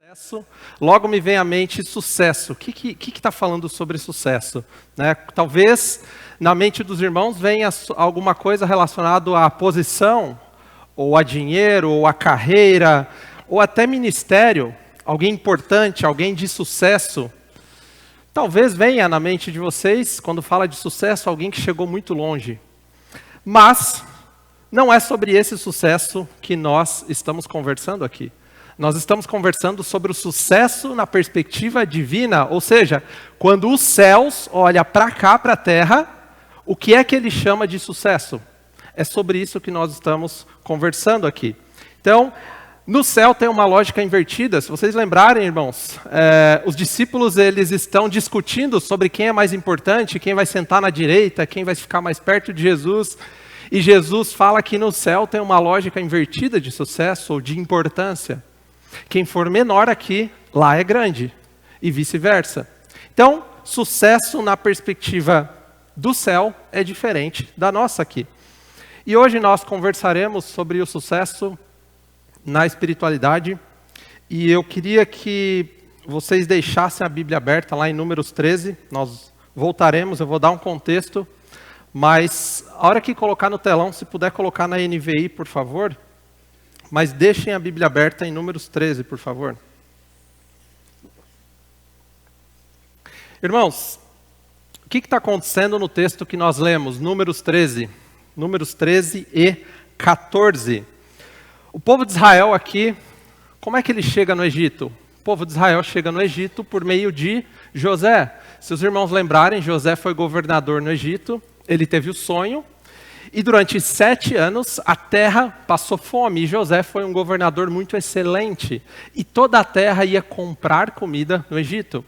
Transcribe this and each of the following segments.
Sucesso, logo me vem à mente sucesso. O que está falando sobre sucesso? Né? Talvez na mente dos irmãos venha alguma coisa relacionada à posição, ou a dinheiro, ou a carreira, ou até ministério. Alguém importante, alguém de sucesso. Talvez venha na mente de vocês, quando fala de sucesso, alguém que chegou muito longe. Mas não é sobre esse sucesso que nós estamos conversando aqui. Nós estamos conversando sobre o sucesso na perspectiva divina, ou seja, quando os céus olham para cá, para a terra, o que é que ele chama de sucesso? É sobre isso que nós estamos conversando aqui. Então, no céu tem uma lógica invertida. Se vocês lembrarem, irmãos, os discípulos eles estão discutindo sobre quem é mais importante, quem vai sentar na direita, quem vai ficar mais perto de Jesus. E Jesus fala que no céu tem uma lógica invertida de sucesso ou de importância. Quem for menor aqui, lá é grande, e vice-versa. Então, sucesso na perspectiva do céu é diferente da nossa aqui. E hoje nós conversaremos sobre o sucesso na espiritualidade, e eu queria que vocês deixassem a Bíblia aberta lá em Números 13, nós voltaremos, eu vou dar um contexto, mas a hora que colocar no telão, se puder colocar na NVI, por favor. Mas deixem a Bíblia aberta em Números 13, por favor. Irmãos, o que está acontecendo no texto que nós lemos? Números 13 e 14. O povo de Israel aqui, como é que ele chega no Egito? O povo de Israel chega no Egito por meio de José. Se os irmãos lembrarem, José foi governador no Egito, ele teve o sonho. E durante 7 anos, a terra passou fome, e José foi um governador muito excelente. E toda a terra ia comprar comida no Egito.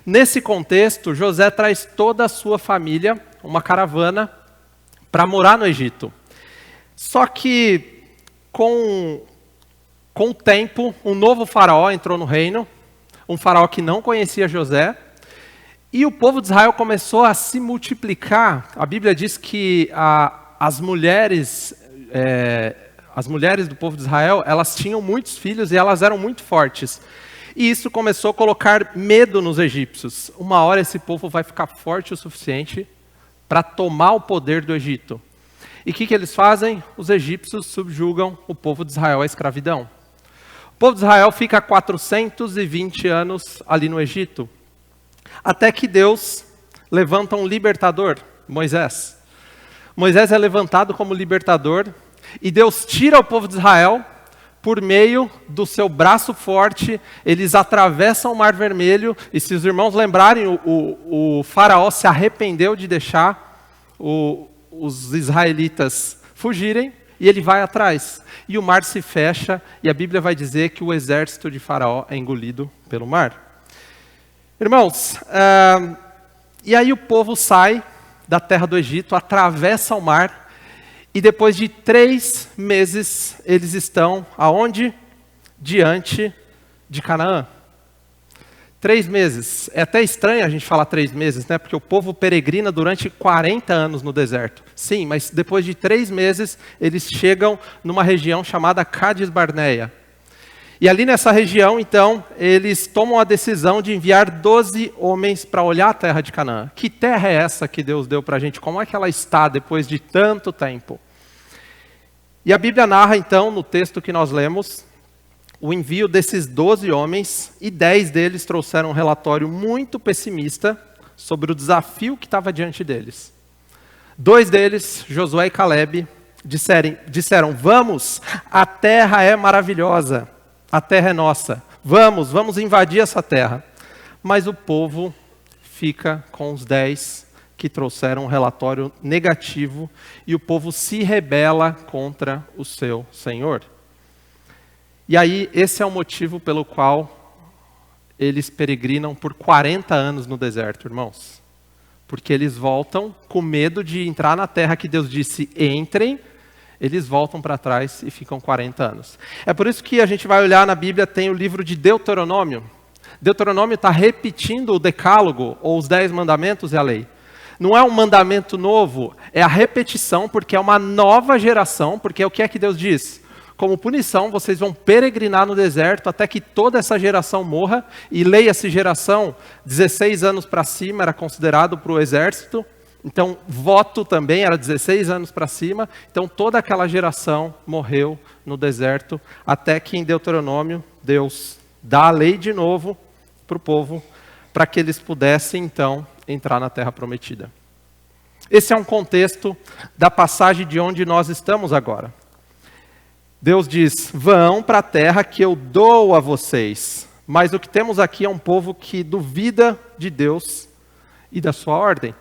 Nesse contexto, José traz toda a sua família, uma caravana, para morar no Egito. Só que, com o tempo, um novo faraó entrou no reino, um faraó que não conhecia José, e o povo de Israel começou a se multiplicar. A Bíblia diz que as mulheres do povo de Israel, elas tinham muitos filhos e elas eram muito fortes. E isso começou a colocar medo nos egípcios. Uma hora esse povo vai ficar forte o suficiente para tomar o poder do Egito. E o que eles fazem? Os egípcios subjugam o povo de Israel à escravidão. O povo de Israel fica 420 anos ali no Egito, até que Deus levanta um libertador, Moisés. Moisés é levantado como libertador e Deus tira o povo de Israel por meio do seu braço forte. Eles atravessam o Mar Vermelho e, se os irmãos lembrarem, o faraó se arrependeu de deixar os israelitas fugirem e ele vai atrás. E o mar se fecha e a Bíblia vai dizer que o exército de faraó é engolido pelo mar. Irmãos, e aí o povo sai da terra do Egito, atravessa o mar, e depois de 3 meses, eles estão aonde? Diante de Canaã. 3 meses. É até estranho a gente falar 3 meses, né? Porque o povo peregrina durante 40 anos no deserto. Sim, mas depois de 3 meses, eles chegam numa região chamada Cádiz Barneia. E ali nessa região, então, eles tomam a decisão de enviar 12 homens para olhar a terra de Canaã. Que terra é essa que Deus deu para a gente? Como é que ela está depois de tanto tempo? E a Bíblia narra, então, no texto que nós lemos, o envio desses 12 homens, e 10 deles trouxeram um relatório muito pessimista sobre o desafio que estava diante deles. 2 deles, Josué e Caleb, disseram, vamos, a terra é maravilhosa. A terra é nossa. Vamos invadir essa terra. Mas o povo fica com os 10 que trouxeram um relatório negativo e o povo se rebela contra o seu Senhor. E aí, esse é o motivo pelo qual eles peregrinam por 40 anos no deserto, irmãos. Porque eles voltam com medo de entrar na terra que Deus disse, entrem. Eles voltam para trás e ficam 40 anos. É por isso que a gente vai olhar na Bíblia, tem o livro de Deuteronômio. Deuteronômio está repetindo o decálogo, ou os 10 mandamentos e a lei. Não é um mandamento novo, é a repetição, porque é uma nova geração, porque o que é que Deus diz? como punição, vocês vão peregrinar no deserto até que toda essa geração morra. E leia-se geração, 16 anos para cima era considerado para o exército. Então, voto também era 16 anos para cima. Então, toda aquela geração morreu no deserto, até que em Deuteronômio, Deus dá a lei de novo para o povo, para que eles pudessem, então, entrar na terra prometida. Esse é um contexto da passagem de onde nós estamos agora. Deus diz, vão para a terra que eu dou a vocês. Mas o que temos aqui é um povo que duvida de Deus e da sua ordem.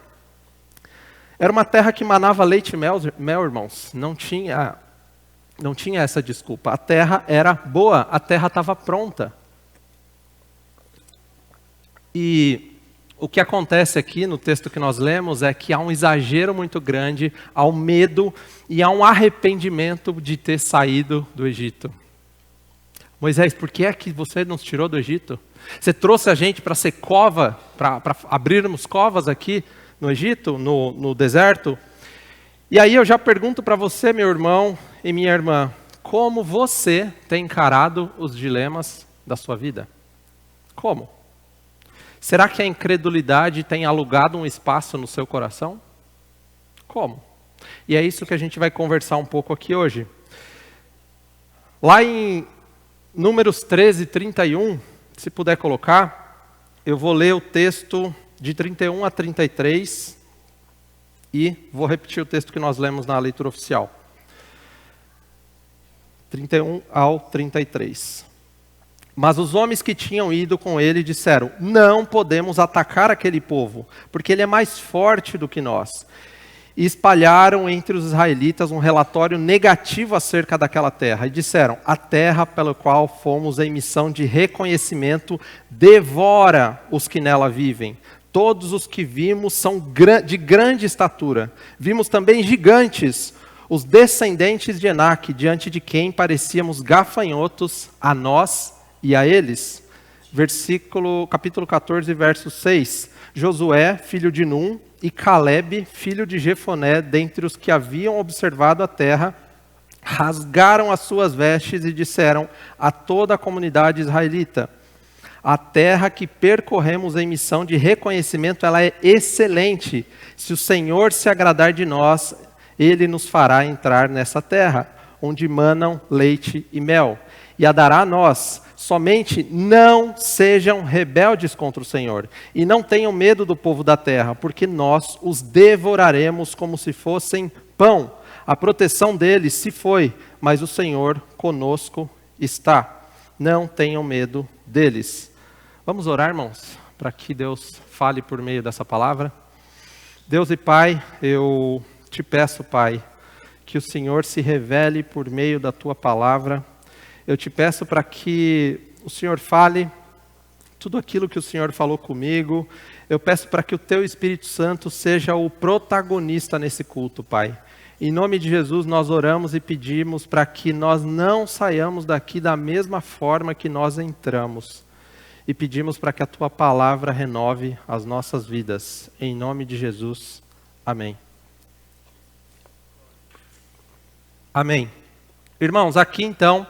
Era uma terra que manava leite e mel, irmãos. Não tinha essa desculpa. A terra era boa, a terra estava pronta. E o que acontece aqui no texto que nós lemos é que há um exagero muito grande, há um medo e há um arrependimento de ter saído do Egito. Moisés, por que é que você nos tirou do Egito? Você trouxe a gente para ser cova, para abrirmos covas aqui no Egito, no deserto? E aí eu já pergunto para você, meu irmão e minha irmã, como você tem encarado os dilemas da sua vida? Como? Será que a incredulidade tem alugado um espaço no seu coração? Como? E é isso que a gente vai conversar um pouco aqui hoje. Lá em Números 13, 31, se puder colocar, eu vou ler o texto de 31 a 33 e vou repetir o texto que nós lemos na leitura oficial. 31 ao 33. Mas os homens que tinham ido com ele disseram, não podemos atacar aquele povo, porque ele é mais forte do que nós. E espalharam entre os israelitas um relatório negativo acerca daquela terra. E disseram, a terra pela qual fomos em missão de reconhecimento devora os que nela vivem. Todos os que vimos são de grande estatura. Vimos também gigantes, os descendentes de Enaque, diante de quem parecíamos gafanhotos a nós e a eles. Capítulo 14, verso 6. Josué, filho de Num, e Caleb, filho de Jefoné, dentre os que haviam observado a terra, rasgaram as suas vestes e disseram a toda a comunidade israelita, a terra que percorremos em missão de reconhecimento, ela é excelente. Se o Senhor se agradar de nós, Ele nos fará entrar nessa terra, onde manam leite e mel, e a dará a nós. Somente não sejam rebeldes contra o Senhor, e não tenham medo do povo da terra, porque nós os devoraremos como se fossem pão. A proteção deles se foi, mas o Senhor conosco está. Não tenham medo deles. Vamos orar, irmãos, para que Deus fale por meio dessa palavra. Deus e Pai, eu te peço, Pai, que o Senhor se revele por meio da tua palavra. Eu te peço para que o Senhor fale tudo aquilo que o Senhor falou comigo. Eu peço para que o teu Espírito Santo seja o protagonista nesse culto, Pai. Em nome de Jesus nós oramos e pedimos para que nós não saiamos daqui da mesma forma que nós entramos. E pedimos para que a tua palavra renove as nossas vidas. Em nome de Jesus. Amém. Amém. Irmãos, aqui então,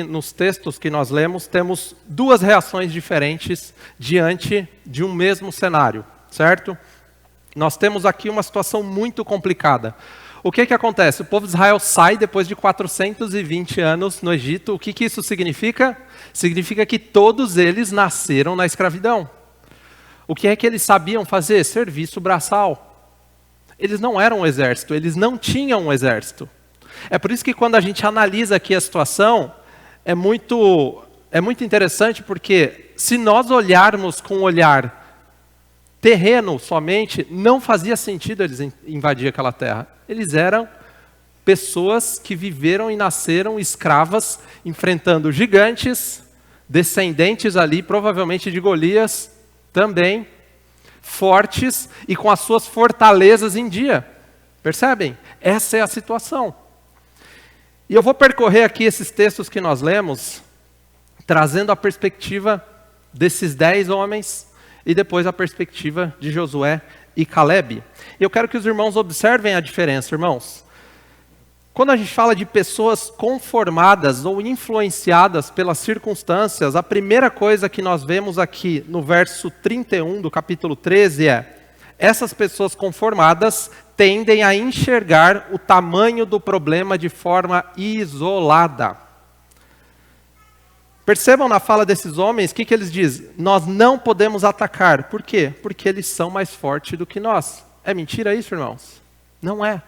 nos textos que nós lemos, temos duas reações diferentes diante de um mesmo cenário, certo? Nós temos aqui uma situação muito complicada. O que acontece? O povo de Israel sai depois de 420 anos no Egito. O que isso significa? Significa que todos eles nasceram na escravidão. O que é que eles sabiam fazer? Serviço braçal. Eles não eram um exército, eles não tinham um exército. É por isso que quando a gente analisa aqui a situação, é muito interessante, porque se nós olharmos com um olhar terreno somente, não fazia sentido eles invadir aquela terra. Eles eram pessoas que viveram e nasceram escravas, enfrentando gigantes, descendentes ali, provavelmente de Golias, também, fortes e com as suas fortalezas em dia. Percebem? Essa é a situação. E eu vou percorrer aqui esses textos que nós lemos, trazendo a perspectiva desses 10 homens e depois a perspectiva de Josué e Caleb. Eu quero que os irmãos observem a diferença, irmãos. Quando a gente fala de pessoas conformadas ou influenciadas pelas circunstâncias, a primeira coisa que nós vemos aqui no verso 31 do capítulo 13 é: essas pessoas conformadas tendem a enxergar o tamanho do problema de forma isolada. Percebam na fala desses homens, o que eles dizem? Nós não podemos atacar. Por quê? Porque eles são mais fortes do que nós. É mentira isso, irmãos? Não é.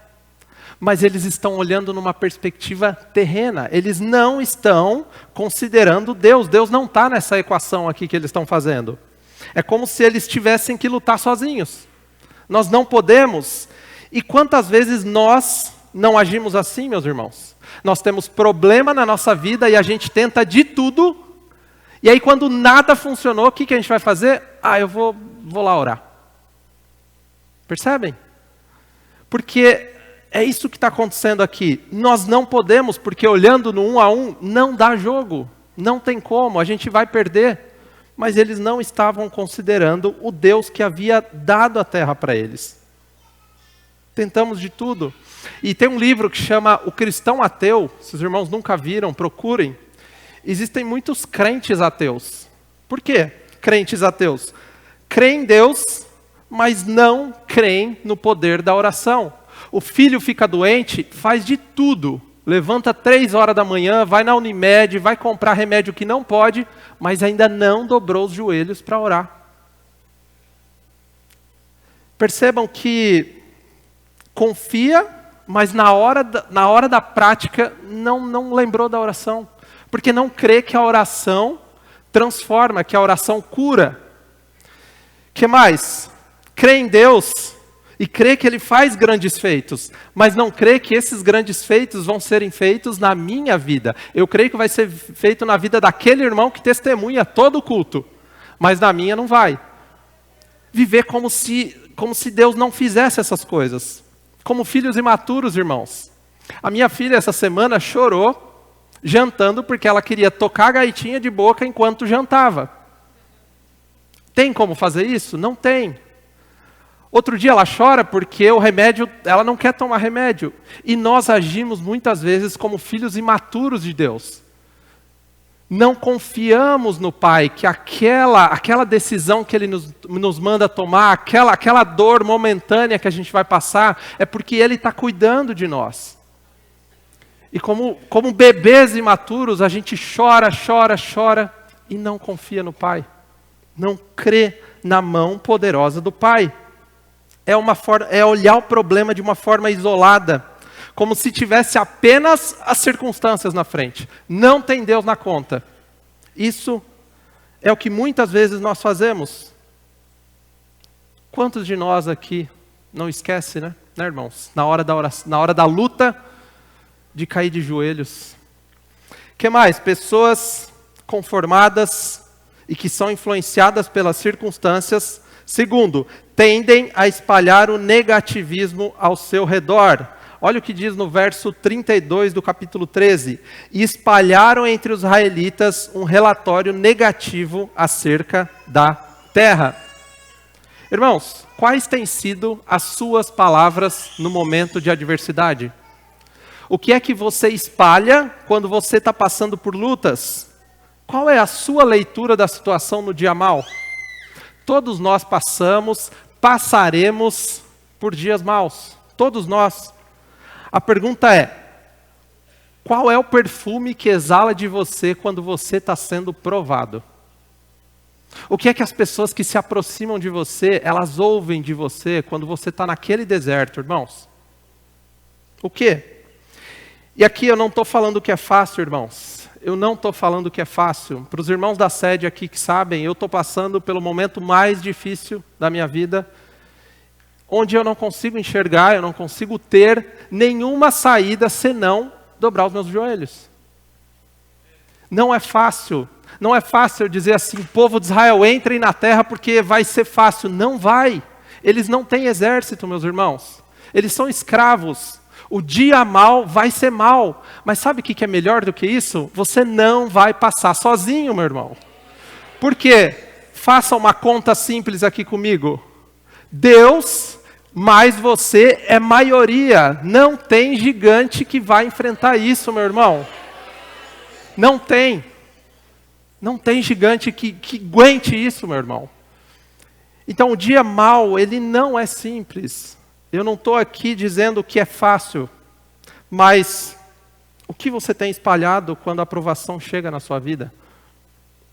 Mas eles estão olhando numa perspectiva terrena. Eles não estão considerando Deus. Deus não está nessa equação aqui que eles estão fazendo. É como se eles tivessem que lutar sozinhos. Nós não podemos. E quantas vezes nós não agimos assim, meus irmãos? Nós temos problema na nossa vida e a gente tenta de tudo. E aí quando nada funcionou, o que a gente vai fazer? Eu vou lá orar. Percebem? Porque é isso que está acontecendo aqui. Nós não podemos, porque olhando no 1 a 1, não dá jogo. Não tem como, a gente vai perder. Mas eles não estavam considerando o Deus que havia dado a terra para eles. Tentamos de tudo. E tem um livro que chama O Cristão Ateu. Se os irmãos nunca viram, procurem. Existem muitos crentes ateus. Por quê? Crentes ateus. Creem em Deus, mas não creem no poder da oração. O filho fica doente, faz de tudo. Levanta 3 horas da manhã, vai na Unimed, vai comprar remédio que não pode, mas ainda não dobrou os joelhos para orar. Percebam que confia, mas na hora da prática não lembrou da oração. Porque não crê que a oração transforma, que a oração cura. O que mais? Crê em Deus e crê que Ele faz grandes feitos, mas não crê que esses grandes feitos vão serem feitos na minha vida. Eu creio que vai ser feito na vida daquele irmão que testemunha todo o culto, mas na minha não vai. Viver como se Deus não fizesse essas coisas. Como filhos imaturos, irmãos. A minha filha essa semana chorou jantando porque ela queria tocar a gaitinha de boca enquanto jantava. Tem como fazer isso? Não tem. Outro dia ela chora porque o remédio, ela não quer tomar remédio. E nós agimos muitas vezes como filhos imaturos de Deus. Não confiamos no Pai que aquela decisão que Ele nos manda tomar, aquela dor momentânea que a gente vai passar, é porque Ele está cuidando de nós. E como bebês imaturos, a gente chora e não confia no Pai. Não crê na mão poderosa do Pai. É olhar o problema de uma forma isolada, como se tivesse apenas as circunstâncias na frente. Não tem Deus na conta. Isso é o que muitas vezes nós fazemos. Quantos de nós aqui não esquece, né, irmãos? Na hora da oração, na hora da luta, de cair de joelhos. O que mais? Pessoas conformadas e que são influenciadas pelas circunstâncias. Segundo, tendem a espalhar o negativismo ao seu redor. Olha o que diz no verso 32 do capítulo 13. E espalharam entre os israelitas um relatório negativo acerca da terra. Irmãos, quais têm sido as suas palavras no momento de adversidade? O que é que você espalha quando você está passando por lutas? Qual é a sua leitura da situação no dia mau? Todos nós passaremos por dias maus. Todos nós. A pergunta é, qual é o perfume que exala de você quando você está sendo provado? O que é que as pessoas que se aproximam de você, elas ouvem de você quando você está naquele deserto, irmãos? O quê? E aqui eu não estou falando que é fácil, irmãos. Eu não estou falando que é fácil. Para os irmãos da sede aqui que sabem, eu estou passando pelo momento mais difícil da minha vida, onde eu não consigo enxergar, eu não consigo ter nenhuma saída senão dobrar os meus joelhos. Não é fácil. Não é fácil dizer assim, povo de Israel, entrem na terra porque vai ser fácil. Não vai. Eles não têm exército, meus irmãos. Eles são escravos. O dia mal vai ser mal. Mas sabe o que é melhor do que isso? Você não vai passar sozinho, meu irmão. Por quê? Faça uma conta simples aqui comigo. Deus mas você é maioria. Não tem gigante que vai enfrentar isso, meu irmão. Não tem. Não tem gigante que aguente isso, meu irmão. Então, o dia mau, ele não é simples. Eu não estou aqui dizendo que é fácil, mas o que você tem espalhado quando a aprovação chega na sua vida?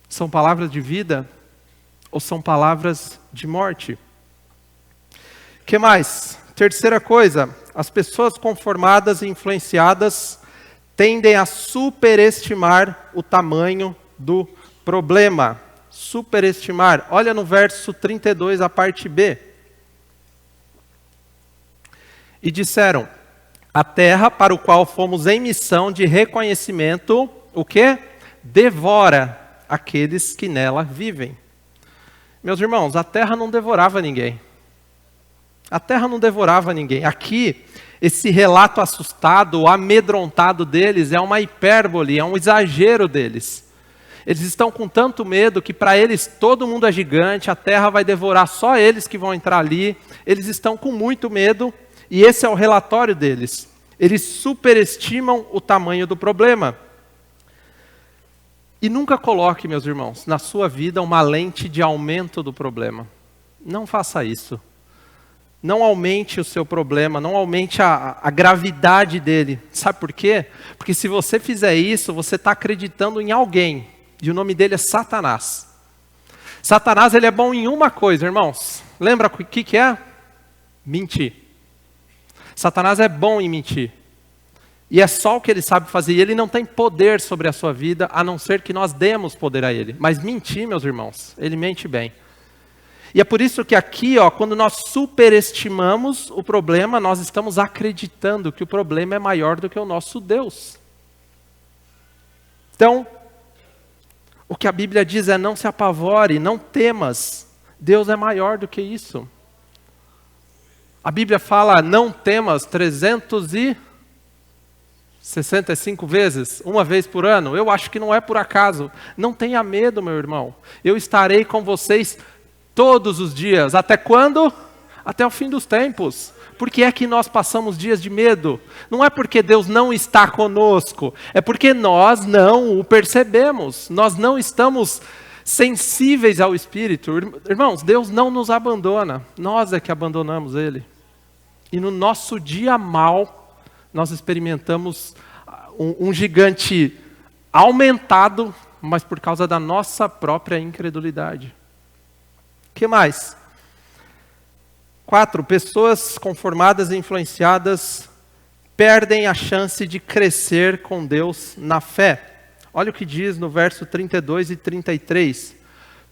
São palavras de vida ou são palavras de morte? O que mais? Terceira coisa, as pessoas conformadas e influenciadas tendem a superestimar o tamanho do problema. Superestimar. Olha no verso 32, a parte B. E disseram: a terra para o qual fomos em missão de reconhecimento, o quê? Devora aqueles que nela vivem. Meus irmãos, a terra não devorava ninguém. A terra não devorava ninguém. Aqui, esse relato assustado, amedrontado deles é uma hipérbole, é um exagero deles. Eles estão com tanto medo que para eles todo mundo é gigante, a terra vai devorar só eles que vão entrar ali. Eles estão com muito medo e esse é o relatório deles. Eles superestimam o tamanho do problema. E nunca coloque, meus irmãos, na sua vida uma lente de aumento do problema. Não faça isso. Não aumente o seu problema, não aumente a gravidade dele. Sabe por quê? Porque se você fizer isso, você está acreditando em alguém. E o nome dele é Satanás. Satanás, ele é bom em uma coisa, irmãos. Lembra o que é? Mentir. Satanás é bom em mentir. E é só o que ele sabe fazer. E ele não tem poder sobre a sua vida, a não ser que nós demos poder a ele. Mas mentir, meus irmãos, ele mente bem. E é por isso que aqui, quando nós superestimamos o problema, nós estamos acreditando que o problema é maior do que o nosso Deus. Então, o que a Bíblia diz é: não se apavore, não temas. Deus é maior do que isso. A Bíblia fala: não temas 365 vezes, uma vez por ano. Eu acho que não é por acaso. Não tenha medo, meu irmão. Eu estarei com vocês todos os dias. Até quando? Até o fim dos tempos. Por que é que nós passamos dias de medo? Não é porque Deus não está conosco, é porque nós não o percebemos. Nós não estamos sensíveis ao Espírito. Irmãos, Deus não nos abandona, nós é que abandonamos Ele. E no nosso dia mau, nós experimentamos um gigante aumentado, mas por causa da nossa própria incredulidade. O que mais? 4, pessoas conformadas e influenciadas perdem a chance de crescer com Deus na fé. Olha o que diz no verso 32 e 33.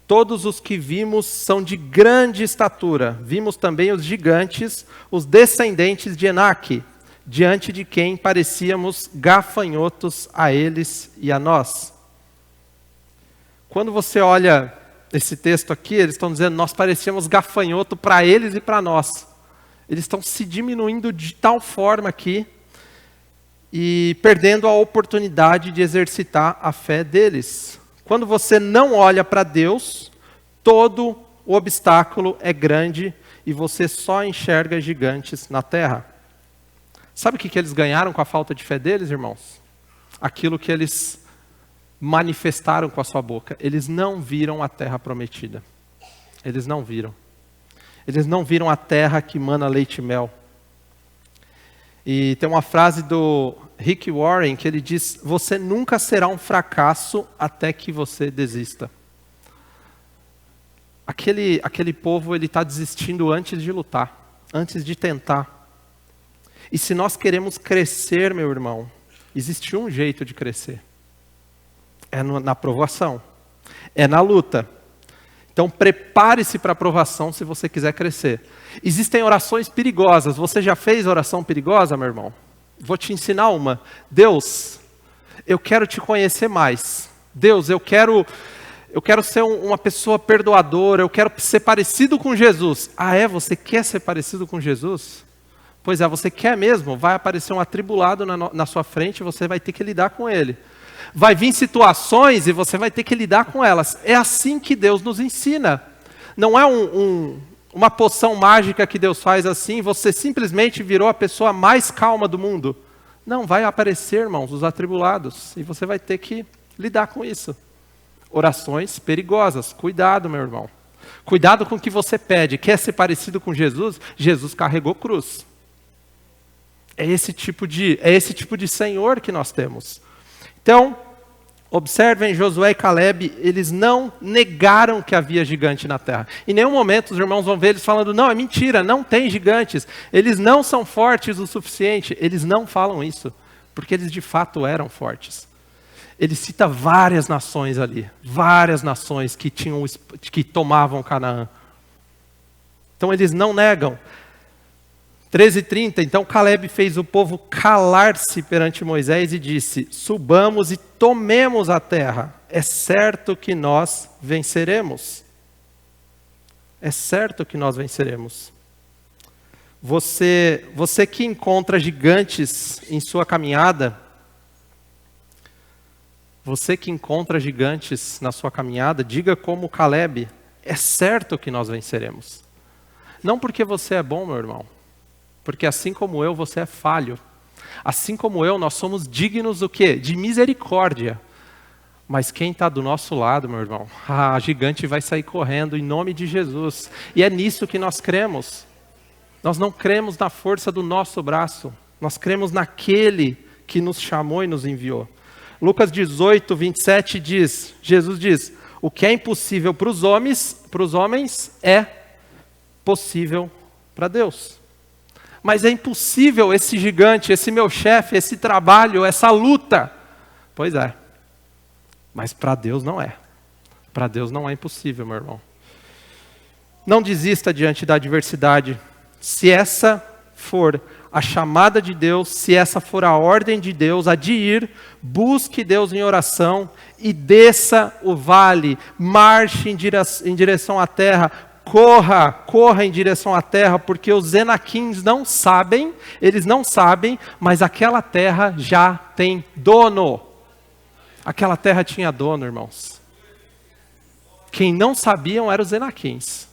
Todos os que vimos são de grande estatura. Vimos também os gigantes, os descendentes de Enaque, diante de quem parecíamos gafanhotos a eles e a nós. Quando você olha esse texto aqui, eles estão dizendo: nós parecíamos gafanhoto para eles e para nós. Eles estão se diminuindo de tal forma aqui e perdendo a oportunidade de exercitar a fé deles. Quando você não olha para Deus, todo o obstáculo é grande e você só enxerga gigantes na terra. Sabe o que eles ganharam com a falta de fé deles, irmãos? Aquilo que eles manifestaram com a sua boca. Eles não viram a terra prometida. Eles não viram. Eles não viram a terra que mana leite e mel. E tem uma frase do Rick Warren que ele diz: você nunca será um fracasso até que você desista. Aquele povo, ele está desistindo antes de lutar, antes de tentar. E se nós queremos crescer, meu irmão, existe um jeito de crescer. É na provação, é na luta. Então prepare-se para a provação se você quiser crescer. Existem orações perigosas. Você já fez oração perigosa, meu irmão? Vou te ensinar uma. Deus, eu quero te conhecer mais. Deus, eu quero ser uma pessoa perdoadora, eu quero ser parecido com Jesus. Ah, é? Você quer ser parecido com Jesus? Pois é, você quer mesmo? Vai aparecer um atribulado na sua frente e você vai ter que lidar com ele. Vai vir situações e você vai ter que lidar com elas. É assim que Deus nos ensina. Não é uma poção mágica que Deus faz assim, você simplesmente virou a pessoa mais calma do mundo. Não, vai aparecer, irmãos, os atribulados, e você vai ter que lidar com isso. Orações perigosas, cuidado, meu irmão. Cuidado com o que você pede. Quer ser parecido com Jesus? Jesus carregou cruz. É esse tipo de Senhor que nós temos. Então, observem, Josué e Caleb, eles não negaram que havia gigante na terra. Em nenhum momento os irmãos vão ver eles falando, não, é mentira, não tem gigantes. Eles não são fortes o suficiente. Eles não falam isso, porque eles de fato eram fortes. Ele cita várias nações ali, várias nações que tomavam Canaã. Então eles não negam. 13:30, então Caleb fez o povo calar-se perante Moisés e disse, subamos e tomemos a terra, é certo que nós venceremos. É certo que nós venceremos. Você que encontra gigantes em sua caminhada, você que encontra gigantes na sua caminhada, diga como Caleb, é certo que nós venceremos. Não porque você é bom, meu irmão, porque assim como eu, você é falho. Assim como eu, nós somos dignos do quê? De misericórdia. Mas quem está do nosso lado, meu irmão, a gigante vai sair correndo em nome de Jesus. E é nisso que nós cremos. Nós não cremos na força do nosso braço. Nós cremos naquele que nos chamou e nos enviou. Lucas 18:27 diz, Jesus diz, o que é impossível para os homens é possível para Deus. Mas é impossível esse gigante, esse meu chefe, esse trabalho, essa luta. Pois é, mas para Deus não é. Para Deus não é impossível, meu irmão. Não desista diante da adversidade. Se essa for a chamada de Deus, se essa for a ordem de Deus, a de ir, busque Deus em oração e desça o vale, marche em direção à terra, corra em direção à terra, porque os Enaquins eles não sabem, mas aquela terra já tem dono. Aquela terra tinha dono, irmãos. Quem não sabiam eram os Enaquins.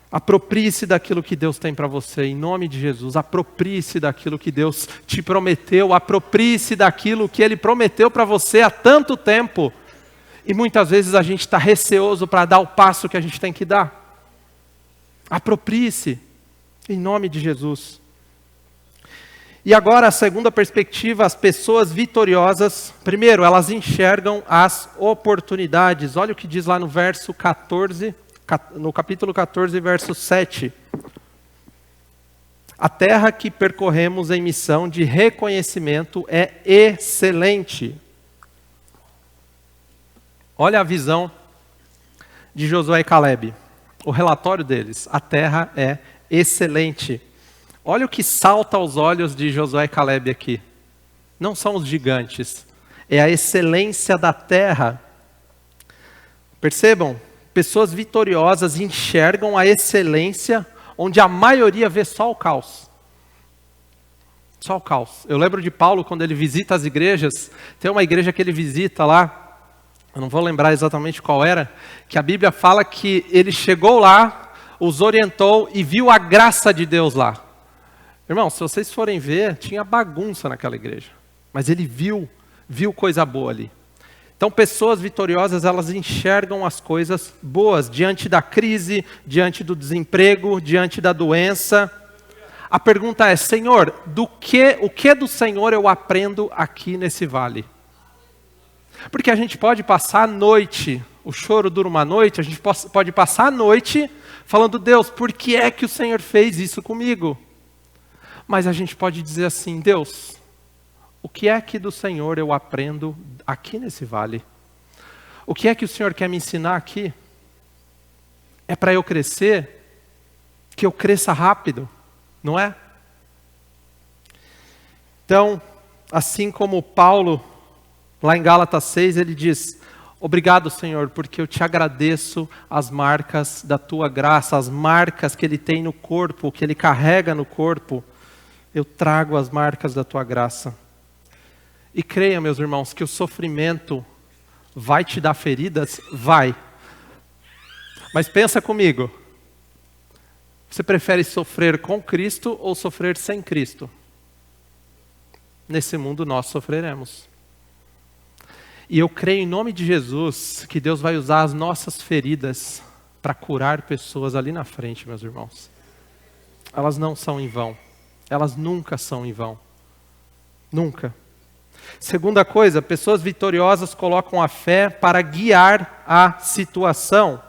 Aproprie-se daquilo que Deus tem para você, em nome de Jesus. Aproprie-se daquilo que Deus te prometeu. Aproprie-se daquilo que Ele prometeu para você há tanto tempo. E muitas vezes a gente está receoso para dar o passo que a gente tem que dar. Aproprie-se, em nome de Jesus. E agora a segunda perspectiva, as pessoas vitoriosas. Primeiro, elas enxergam as oportunidades. Olha o que diz lá no verso 14. No capítulo 14, verso 7. A terra que percorremos em missão de reconhecimento é excelente. Olha a visão de Josué e Caleb. O relatório deles. A terra é excelente. Olha o que salta aos olhos de Josué e Caleb aqui. Não são os gigantes. É a excelência da terra. Percebam? Pessoas vitoriosas enxergam a excelência onde a maioria vê só o caos. Só o caos. Eu lembro de Paulo quando ele visita as igrejas. Tem uma igreja que ele visita lá, eu não vou lembrar exatamente qual era, que a Bíblia fala que ele chegou lá, os orientou e viu a graça de Deus lá. Irmão, se vocês forem ver, tinha bagunça naquela igreja. Mas ele viu coisa boa ali. Então, pessoas vitoriosas, elas enxergam as coisas boas diante da crise, diante do desemprego, diante da doença. A pergunta é, Senhor, o que do Senhor eu aprendo aqui nesse vale? Porque a gente pode passar a noite, o choro dura uma noite, a gente pode passar a noite falando, Deus, por que é que o Senhor fez isso comigo? Mas a gente pode dizer assim, Deus, o que é que do Senhor eu aprendo aqui nesse vale? O que é que o Senhor quer me ensinar aqui? É para eu crescer? Que eu cresça rápido, não é? Então, assim como Paulo, lá em Gálatas 6, ele diz, obrigado, Senhor, porque eu te agradeço as marcas da tua graça, as marcas que ele tem no corpo, que ele carrega no corpo. Eu trago as marcas da tua graça. E creia, meus irmãos, que o sofrimento vai te dar feridas? Vai. Mas pensa comigo, Você prefere sofrer com Cristo ou sofrer sem Cristo? Nesse mundo nós sofreremos. E eu creio em nome de Jesus que Deus vai usar as nossas feridas para curar pessoas ali na frente, meus irmãos. Elas não são em vão. Elas nunca são em vão. Nunca. Segunda coisa, pessoas vitoriosas colocam a fé para guiar a situação.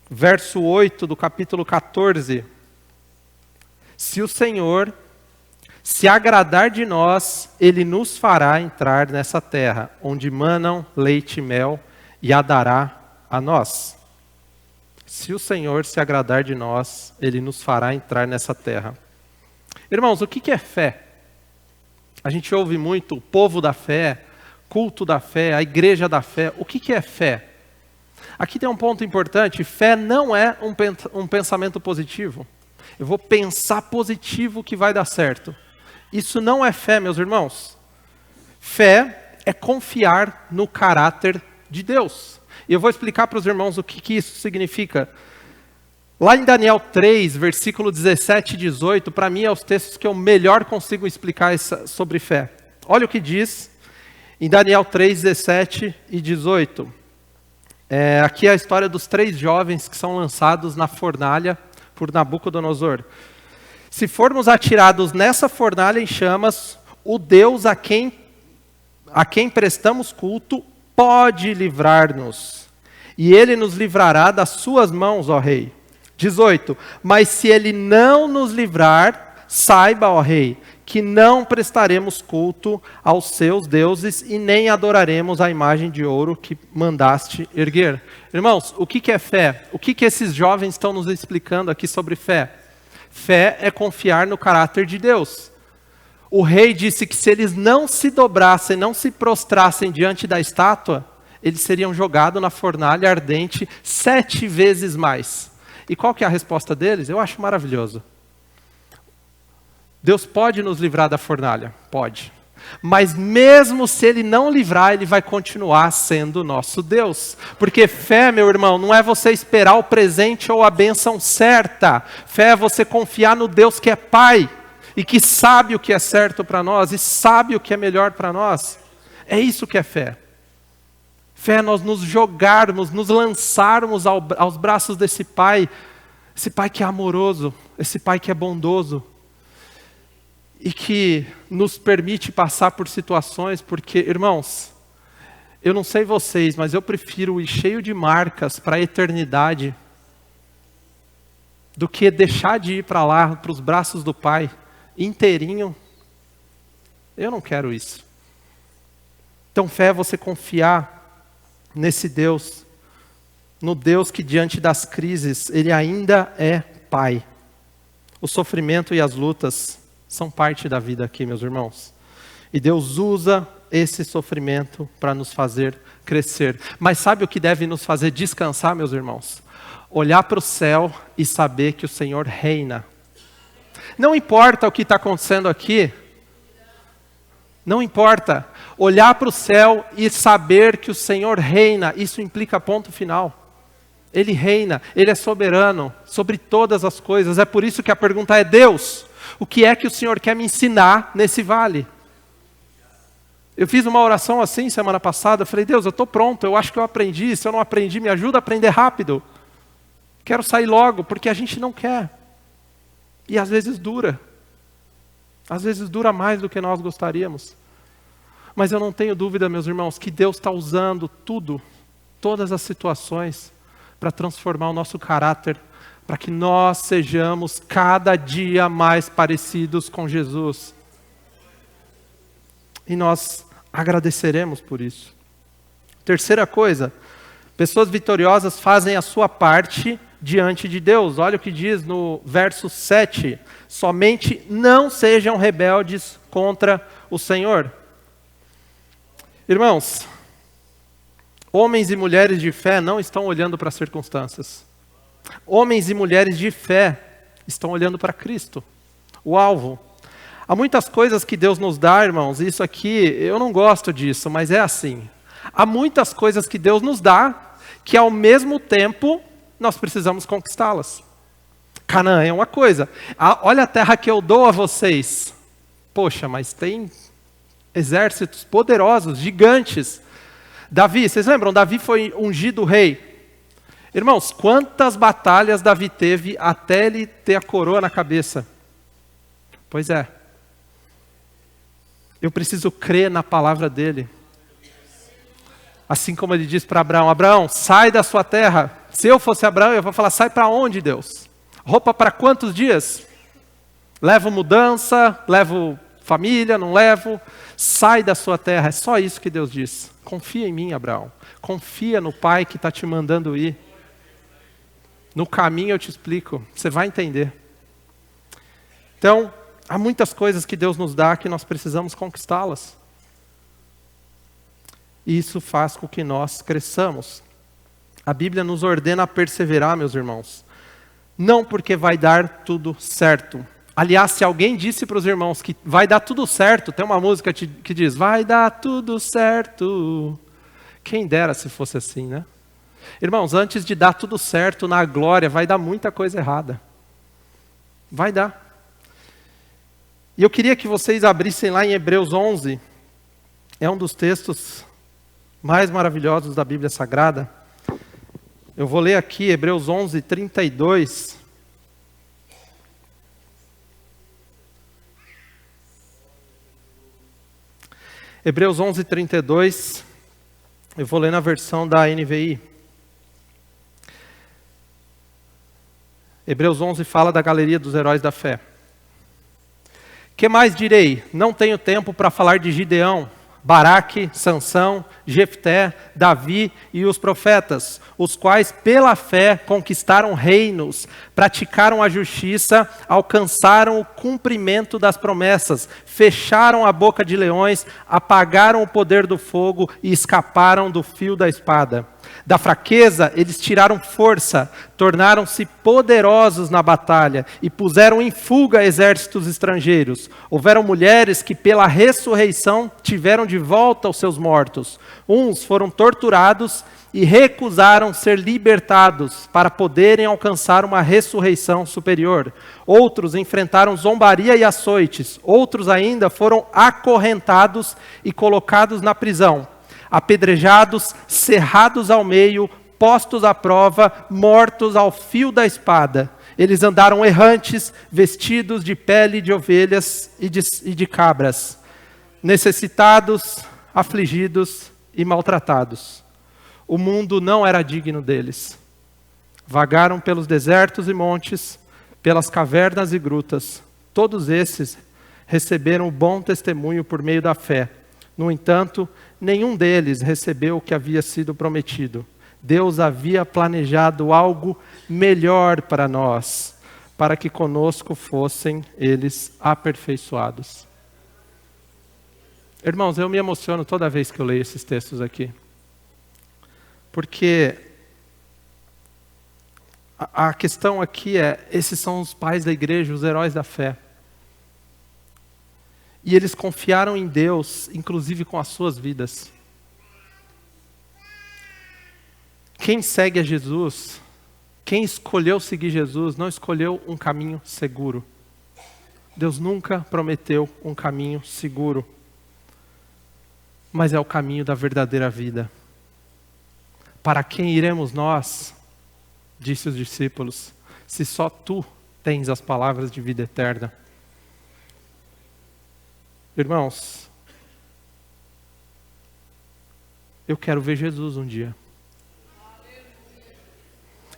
Verso 8 do capítulo 14. Se o Senhor se agradar de nós, Ele nos fará entrar nessa terra, onde manam leite e mel, e a dará a nós. Se o Senhor se agradar de nós, Ele nos fará entrar nessa terra. Irmãos, o que é fé? A gente ouve muito o povo da fé, culto da fé, a igreja da fé. O que é fé? Aqui tem um ponto importante, fé não é um pensamento positivo. Eu vou pensar positivo que vai dar certo. Isso não é fé, meus irmãos. Fé é confiar no caráter de Deus. E eu vou explicar para os irmãos o que isso significa. Lá em Daniel 3, versículo 17 e 18, para mim é os textos que eu melhor consigo explicar sobre fé. Olha o que diz em Daniel 3, 17 e 18. Aqui é a história dos 3 jovens que são lançados na fornalha por Nabucodonosor. Se formos atirados nessa fornalha em chamas, o Deus a quem prestamos culto pode livrar-nos. E Ele nos livrará das suas mãos, ó Rei. 18. Mas se Ele não nos livrar, saiba, ó Rei, que não prestaremos culto aos seus deuses e nem adoraremos a imagem de ouro que mandaste erguer. Irmãos, o que é fé? O que esses jovens estão nos explicando aqui sobre fé? Fé é confiar no caráter de Deus. O rei disse que se eles não se dobrassem, não se prostrassem diante da estátua, eles seriam jogados na fornalha ardente 7 vezes mais. E qual que é a resposta deles? Eu acho maravilhoso. Deus pode nos livrar da fornalha? Pode. Mas mesmo se Ele não livrar, Ele vai continuar sendo nosso Deus. Porque fé, meu irmão, não é você esperar o presente ou a bênção certa. Fé é você confiar no Deus que é Pai e que sabe o que é certo para nós e sabe o que é melhor para nós. É isso que é fé. Fé é nós nos jogarmos, nos lançarmos aos braços desse Pai. Esse Pai que é amoroso, esse Pai que é bondoso. E que nos permite passar por situações, porque, irmãos, eu não sei vocês, mas eu prefiro ir cheio de marcas para a eternidade do que deixar de ir para lá, para os braços do Pai, inteirinho. Eu não quero isso. Então, fé é você confiar nesse Deus, no Deus que diante das crises, Ele ainda é Pai. O sofrimento e as lutas são parte da vida aqui, meus irmãos. E Deus usa esse sofrimento para nos fazer crescer. Mas sabe o que deve nos fazer descansar, meus irmãos? Olhar para o céu e saber que o Senhor reina. Não importa o que está acontecendo aqui. Não importa. Olhar para o céu e saber que o Senhor reina. Isso implica ponto final. Ele reina, Ele é soberano sobre todas as coisas. É por isso que a pergunta é: Deus, o que é que o Senhor quer me ensinar nesse vale? Eu fiz uma oração assim semana passada, eu falei: Deus, eu estou pronto, eu acho que eu aprendi, se eu não aprendi, me ajuda a aprender rápido. Quero sair logo, porque a gente não quer. E às vezes dura. Às vezes dura mais do que nós gostaríamos. Mas eu não tenho dúvida, meus irmãos, que Deus está usando tudo, todas as situações, para transformar o nosso caráter, para que nós sejamos cada dia mais parecidos com Jesus. E nós agradeceremos por isso. Terceira coisa, pessoas vitoriosas fazem a sua parte diante de Deus. Olha o que diz no verso 7. Somente não sejam rebeldes contra o Senhor. Irmãos, homens e mulheres de fé não estão olhando para as circunstâncias. Homens e mulheres de fé estão olhando para Cristo, o alvo. Há muitas coisas que Deus nos dá, irmãos, isso aqui, eu não gosto disso, mas é assim. Há muitas coisas que Deus nos dá, que ao mesmo tempo nós precisamos conquistá-las. Canaã é uma coisa. Olha a terra que eu dou a vocês. Poxa, mas tem exércitos poderosos, gigantes. Davi, vocês lembram? Davi foi ungido rei. Irmãos, quantas batalhas Davi teve até ele ter a coroa na cabeça? Pois é. Eu preciso crer na palavra dele. Assim como ele diz para Abraão, Abraão, sai da sua terra. Se eu fosse Abraão, eu vou falar, sai para onde, Deus? Roupa para quantos dias? Levo mudança, levo família, não levo? Sai da sua terra. É só isso que Deus diz. Confia em mim, Abraão. Confia no Pai que está te mandando ir. No caminho eu te explico, você vai entender. Então, há muitas coisas que Deus nos dá que nós precisamos conquistá-las. E isso faz com que nós cresçamos. A Bíblia nos ordena a perseverar, meus irmãos. Não porque vai dar tudo certo. Aliás, se alguém disse para os irmãos que vai dar tudo certo, tem uma música que diz, vai dar tudo certo. Quem dera se fosse assim, né? Irmãos, antes de dar tudo certo na glória, vai dar muita coisa errada. Vai dar. E eu queria que vocês abrissem lá em Hebreus 11. É um dos textos mais maravilhosos da Bíblia Sagrada. Eu vou ler aqui Hebreus 11, 32. Hebreus 11, 32. Eu vou ler na versão da NVI. Hebreus 11 fala da galeria dos heróis da fé. Que mais direi? Não tenho tempo para falar de Gideão, Baraque, Sansão, Jefté, Davi e os profetas, os quais pela fé conquistaram reinos, praticaram a justiça, alcançaram o cumprimento das promessas, fecharam a boca de leões, apagaram o poder do fogo e escaparam do fio da espada. Da fraqueza eles tiraram força, tornaram-se poderosos na batalha e puseram em fuga exércitos estrangeiros. Houveram mulheres que pela ressurreição tiveram de volta os seus mortos. Uns foram torturados e recusaram ser libertados para poderem alcançar uma ressurreição superior. Outros enfrentaram zombaria e açoites. Outros ainda foram acorrentados e colocados na prisão. Apedrejados, cerrados ao meio, postos à prova, mortos ao fio da espada. Eles andaram errantes, vestidos de pele de ovelhas e de cabras, necessitados, afligidos e maltratados. O mundo não era digno deles. Vagaram pelos desertos e montes, pelas cavernas e grutas. Todos esses receberam o bom testemunho por meio da fé. No entanto, nenhum deles recebeu o que havia sido prometido. Deus havia planejado algo melhor para nós, para que conosco fossem eles aperfeiçoados. Irmãos, eu me emociono toda vez que eu leio esses textos aqui. Porque a questão aqui é, esses são os pais da igreja, os heróis da fé. E eles confiaram em Deus, inclusive com as suas vidas. Quem segue a Jesus, quem escolheu seguir Jesus, não escolheu um caminho seguro. Deus nunca prometeu um caminho seguro. Mas é o caminho da verdadeira vida. Para quem iremos nós, disse os discípulos, se só tu tens as palavras de vida eterna. Irmãos, eu quero ver Jesus um dia.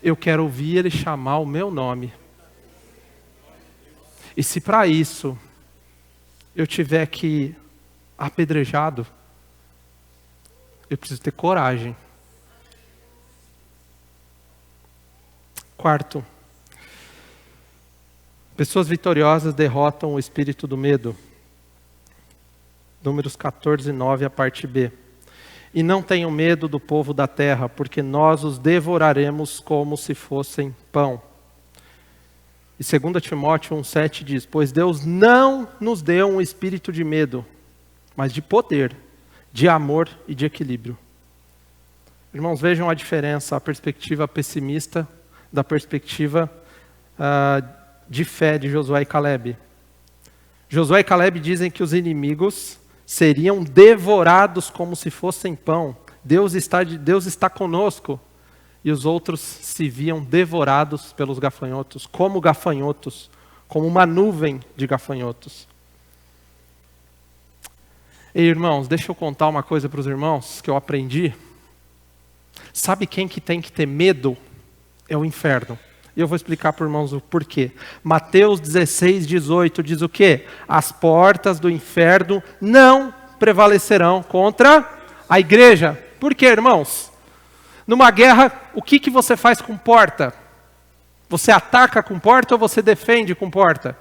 Eu quero ouvir Ele chamar o meu nome. E se para isso eu tiver que ir apedrejado, eu preciso ter coragem. Quarto, pessoas vitoriosas derrotam o espírito do medo. Números 14, 9, a parte B. E não tenham medo do povo da terra, porque nós os devoraremos como se fossem pão. E 2 Timóteo 1,7 diz, pois Deus não nos deu um espírito de medo, mas de poder, de amor e de equilíbrio. Irmãos, vejam a diferença, a perspectiva pessimista da perspectiva de fé de Josué e Calebe. Josué e Calebe dizem que os inimigos seriam devorados como se fossem pão. Deus está conosco. E os outros se viam devorados pelos gafanhotos, como uma nuvem de gafanhotos. E irmãos, deixa eu contar uma coisa para os irmãos que eu aprendi. Sabe quem que tem que ter medo? É o inferno. E eu vou explicar para os irmãos o porquê. Mateus 16:18 diz o quê? As portas do inferno não prevalecerão contra a igreja. Por quê, irmãos? Numa guerra, o que você faz com porta? Você ataca com porta ou você defende com porta?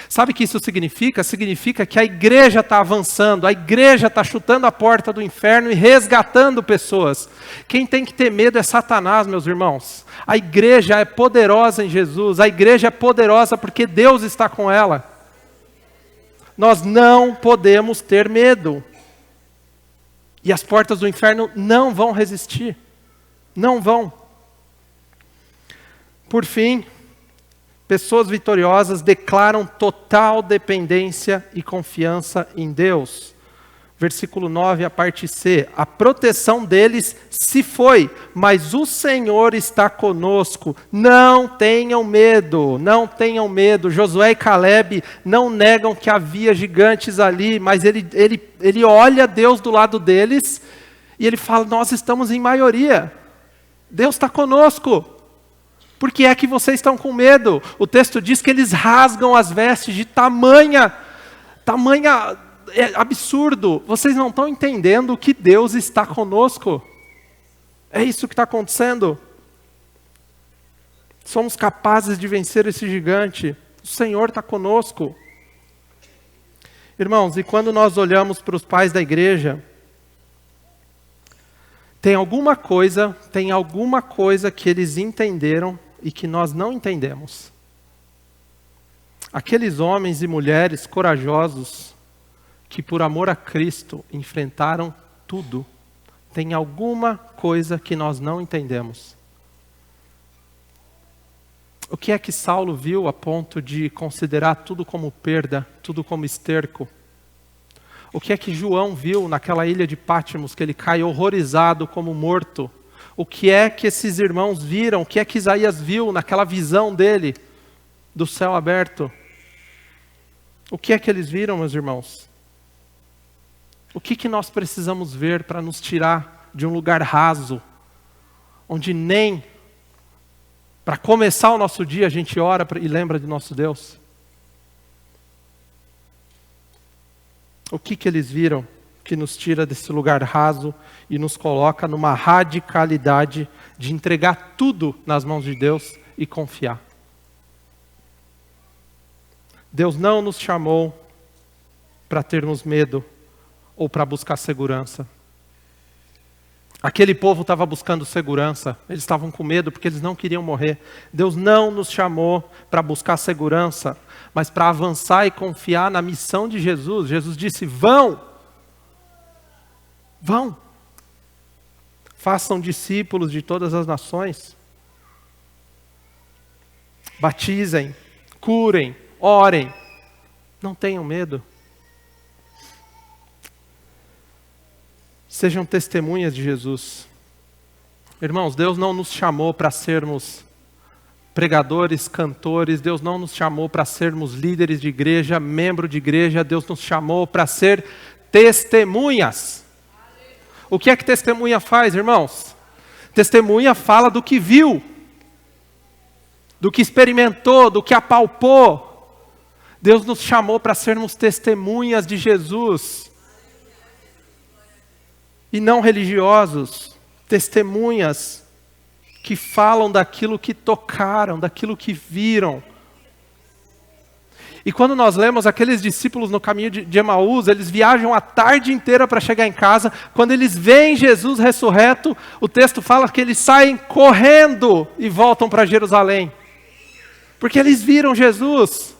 Sabe o que isso significa? Significa que a igreja está avançando, a igreja está chutando a porta do inferno e resgatando pessoas. Quem tem que ter medo é Satanás, meus irmãos. A igreja é poderosa em Jesus, a igreja é poderosa porque Deus está com ela. Nós não podemos ter medo. E as portas do inferno não vão resistir. Não vão. Por fim, pessoas vitoriosas declaram total dependência e confiança em Deus. Versículo 9, a parte C. A proteção deles se foi, mas o Senhor está conosco. Não tenham medo, não tenham medo. Josué e Calebe não negam que havia gigantes ali, mas ele olha Deus do lado deles e ele fala, nós estamos em maioria. Deus está conosco. Por que é que vocês estão com medo? O texto diz que eles rasgam as vestes de tamanha absurdo. Vocês não estão entendendo que Deus está conosco. É isso que está acontecendo. Somos capazes de vencer esse gigante. O Senhor está conosco. Irmãos, e quando nós olhamos para os pais da igreja, tem alguma coisa que eles entenderam e que nós não entendemos. Aqueles homens e mulheres corajosos que por amor a Cristo enfrentaram tudo, tem alguma coisa que nós não entendemos. O que é que Saulo viu a ponto de considerar tudo como perda, tudo como esterco? O que é que João viu naquela ilha de Patmos, que ele cai horrorizado como morto? O que é que esses irmãos viram? O que é que Isaías viu naquela visão dele, do céu aberto? O que é que eles viram, meus irmãos? O que nós precisamos ver para nos tirar de um lugar raso, onde nem para começar o nosso dia a gente ora e lembra de nosso Deus? O que eles viram que nos tira desse lugar raso e nos coloca numa radicalidade de entregar tudo nas mãos de Deus e confiar? Deus não nos chamou para termos medo ou para buscar segurança. Aquele povo estava buscando segurança, eles estavam com medo porque eles não queriam morrer. Deus não nos chamou para buscar segurança, mas para avançar e confiar na missão de Jesus. Jesus disse, vão, façam discípulos de todas as nações, batizem, curem, orem, não tenham medo. Sejam testemunhas de Jesus. Irmãos, Deus não nos chamou para sermos pregadores, cantores. Deus não nos chamou para sermos líderes de igreja, membro de igreja. Deus nos chamou para ser testemunhas. O que é que testemunha faz, irmãos? Testemunha fala do que viu, do que experimentou, do que apalpou. Deus nos chamou para sermos testemunhas de Jesus. E não religiosos, testemunhas que falam daquilo que tocaram, daquilo que viram. E quando nós lemos aqueles discípulos no caminho de Emaús, eles viajam a tarde inteira para chegar em casa. Quando eles veem Jesus ressurreto, o texto fala que eles saem correndo e voltam para Jerusalém. Porque eles viram Jesus.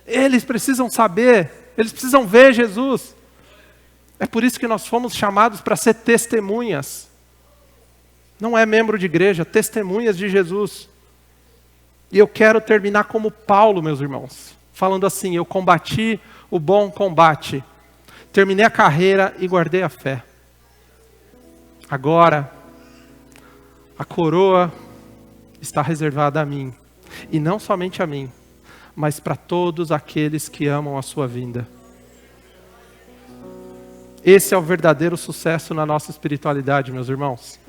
Eles precisam saber, eles precisam ver Jesus. É por isso que nós fomos chamados para ser testemunhas. Não é membro de igreja, testemunhas de Jesus. E eu quero terminar como Paulo, meus irmãos, falando assim: eu combati o bom combate, terminei a carreira e guardei a fé. Agora, a coroa está reservada a mim, e não somente a mim, mas para todos aqueles que amam a sua vinda. Esse é o verdadeiro sucesso na nossa espiritualidade, meus irmãos.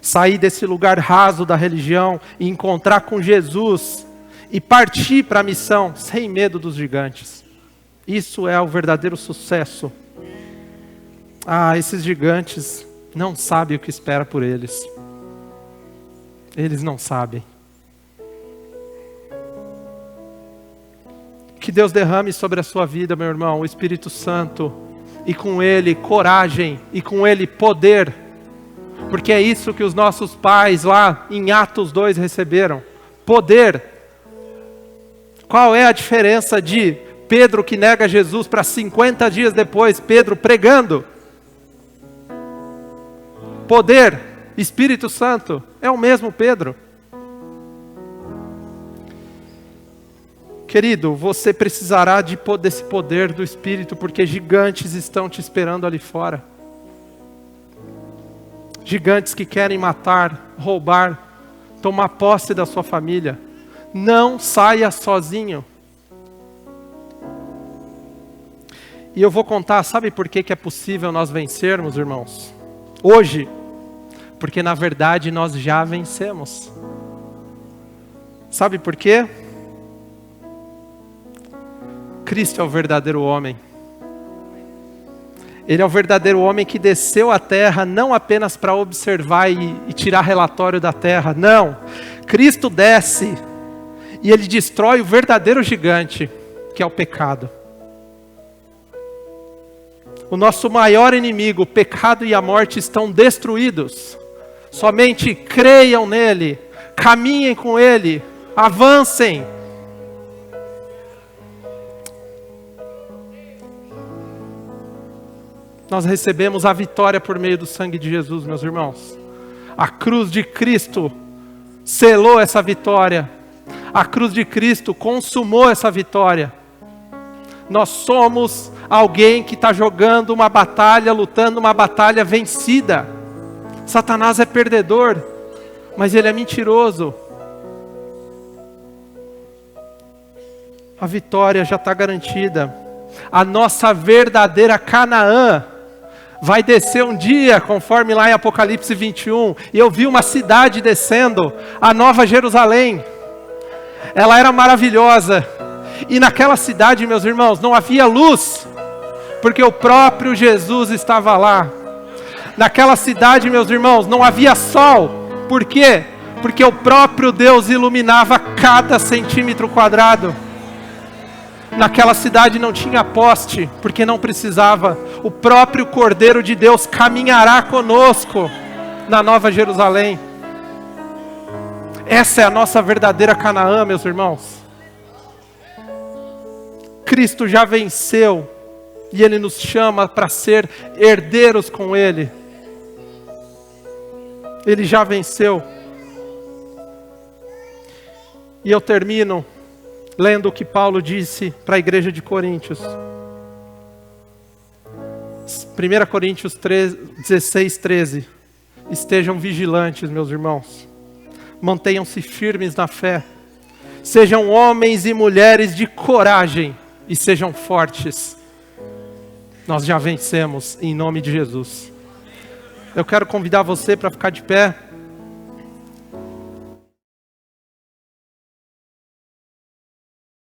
Sair desse lugar raso da religião e encontrar com Jesus e partir para a missão sem medo dos gigantes. Isso é o verdadeiro sucesso. Esses gigantes não sabem o que espera por eles. Eles não sabem. Que Deus derrame sobre a sua vida, meu irmão, o Espírito Santo, e com Ele coragem, e com Ele poder, porque é isso que os nossos pais lá em Atos 2 receberam, poder. Qual é a diferença de Pedro que nega Jesus para 50 dias depois, Pedro pregando? Poder, Espírito Santo, é o mesmo Pedro. Querido, você precisará desse poder do Espírito, porque gigantes estão te esperando ali fora. Gigantes que querem matar, roubar, tomar posse da sua família. Não saia sozinho. E eu vou contar, sabe por que é possível nós vencermos, irmãos? Hoje, porque na verdade nós já vencemos. Sabe por quê? Cristo é o verdadeiro homem. Ele é o verdadeiro homem que desceu à terra não apenas para observar e tirar relatório da terra. Não. Cristo desce e Ele destrói o verdadeiro gigante, que é o pecado. O nosso maior inimigo, o pecado e a morte, estão destruídos. Somente creiam nele, caminhem com Ele, avancem. Nós recebemos a vitória por meio do sangue de Jesus, meus irmãos. A cruz de Cristo selou essa vitória. A cruz de Cristo consumou essa vitória. Nós somos alguém que está jogando uma batalha, lutando uma batalha vencida. Satanás é perdedor, mas ele é mentiroso. A vitória já está garantida. A nossa verdadeira Canaã vai descer um dia, conforme lá em Apocalipse 21. E eu vi uma cidade descendo, a Nova Jerusalém. Ela era maravilhosa. E naquela cidade, meus irmãos, não havia luz, porque o próprio Jesus estava lá. Naquela cidade, meus irmãos, não havia sol. Por quê? Porque o próprio Deus iluminava cada centímetro quadrado. Naquela cidade não tinha poste, porque não precisava. O próprio Cordeiro de Deus caminhará conosco na Nova Jerusalém. Essa é a nossa verdadeira Canaã, meus irmãos. Cristo já venceu e Ele nos chama para ser herdeiros com Ele. Ele já venceu. E eu termino lendo o que Paulo disse para a igreja de Coríntios. 1 Coríntios 16, 13. Estejam vigilantes, meus irmãos. Mantenham-se firmes na fé. Sejam homens e mulheres de coragem e sejam fortes. Nós já vencemos em nome de Jesus. Eu quero convidar você para ficar de pé.